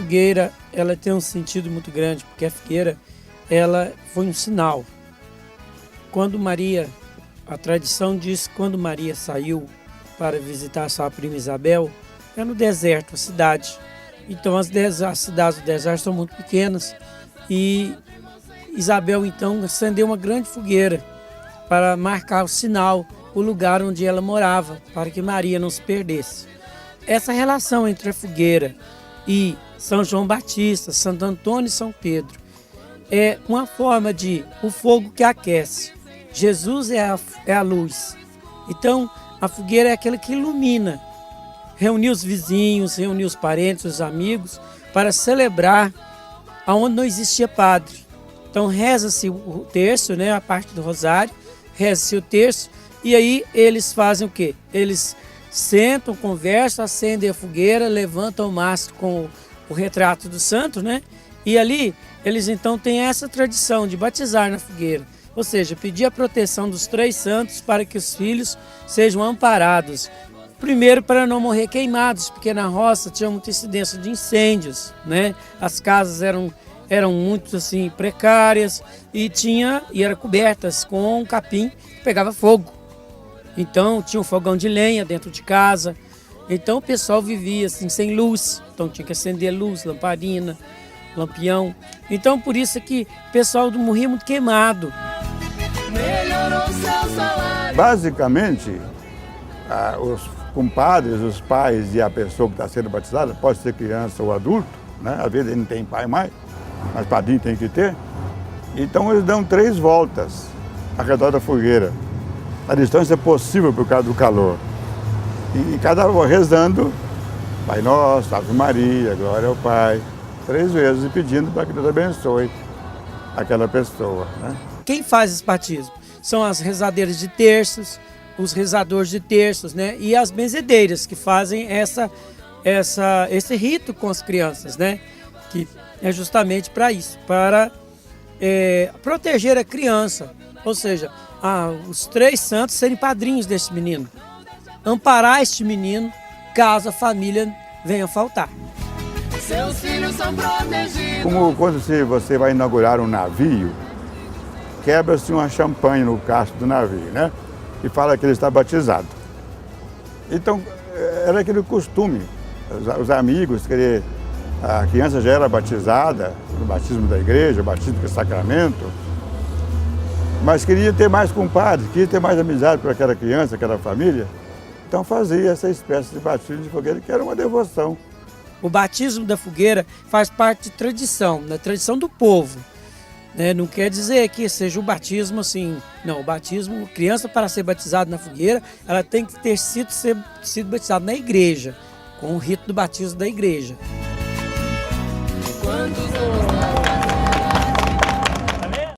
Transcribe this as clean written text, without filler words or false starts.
fogueira, ela tem um sentido muito grande, porque a fogueira, ela foi um sinal. Quando Maria, a tradição diz que quando Maria saiu para visitar sua prima Isabel, é no deserto, a cidade. Então as cidades do deserto são muito pequenas e Isabel então acendeu uma grande fogueira para marcar o sinal, o lugar onde ela morava, para que Maria não se perdesse. Essa relação entre a fogueira e São João Batista, Santo Antônio e São Pedro é uma forma de o fogo que aquece. Jesus é a luz. Então a fogueira é aquela que ilumina. Reunir os vizinhos, reunir os parentes, os amigos, para celebrar aonde não existia padre. Então reza-se o terço, né, a parte do rosário, reza-se o terço, e aí eles fazem o quê? Eles sentam, conversam, acendem a fogueira, levantam o mastro com o retrato do santo, né? E ali eles então têm essa tradição de batizar na fogueira. Ou seja, pedir a proteção dos três santos para que os filhos sejam amparados. Primeiro, para não morrer queimados, porque na roça tinha muita incidência de incêndios, né? As casas eram muito assim precárias e eram cobertas com capim que pegava fogo. Então tinha um fogão de lenha dentro de casa. Então o pessoal vivia assim sem luz. Então tinha que acender luz, lamparina, lampião. Então por isso é que o pessoal morria muito queimado. Basicamente, os compadres, os pais e a pessoa que está sendo batizada, pode ser criança ou adulto, né? Às vezes ele não tem pai mais, mas padrinho tem que ter. Então eles dão 3 voltas ao redor da fogueira. A distância é possível por causa do calor. E cada um rezando, Pai Nosso, Ave Maria, Glória ao Pai, 3 vezes e pedindo para que Deus abençoe aquela pessoa, né? Quem faz esse batismo? São as rezadeiras de terços, os rezadores de terços, né? E as benzedeiras que fazem esse rito com as crianças, né? Que é justamente para isso, para proteger a criança, ou seja, os 3 santos serem padrinhos desse menino, amparar este menino caso a família venha a faltar. Seus filhos são protegidos. Como quando você vai inaugurar um navio, quebra-se uma champanhe no casco do navio, né? E fala que ele está batizado. Então, era aquele costume, os amigos querer. A criança já era batizada no batismo da igreja, batismo com sacramento, mas queria ter mais compadres, queria ter mais amizade por aquela criança, aquela família. Então fazia essa espécie de batismo de fogueira, que era uma devoção. O batismo da fogueira faz parte de tradição, da tradição do povo. Não quer dizer que seja o batismo assim. Não, o batismo, criança para ser batizada na fogueira, ela tem que ter sido batizada na igreja, com o rito do batismo da igreja. Quantos anos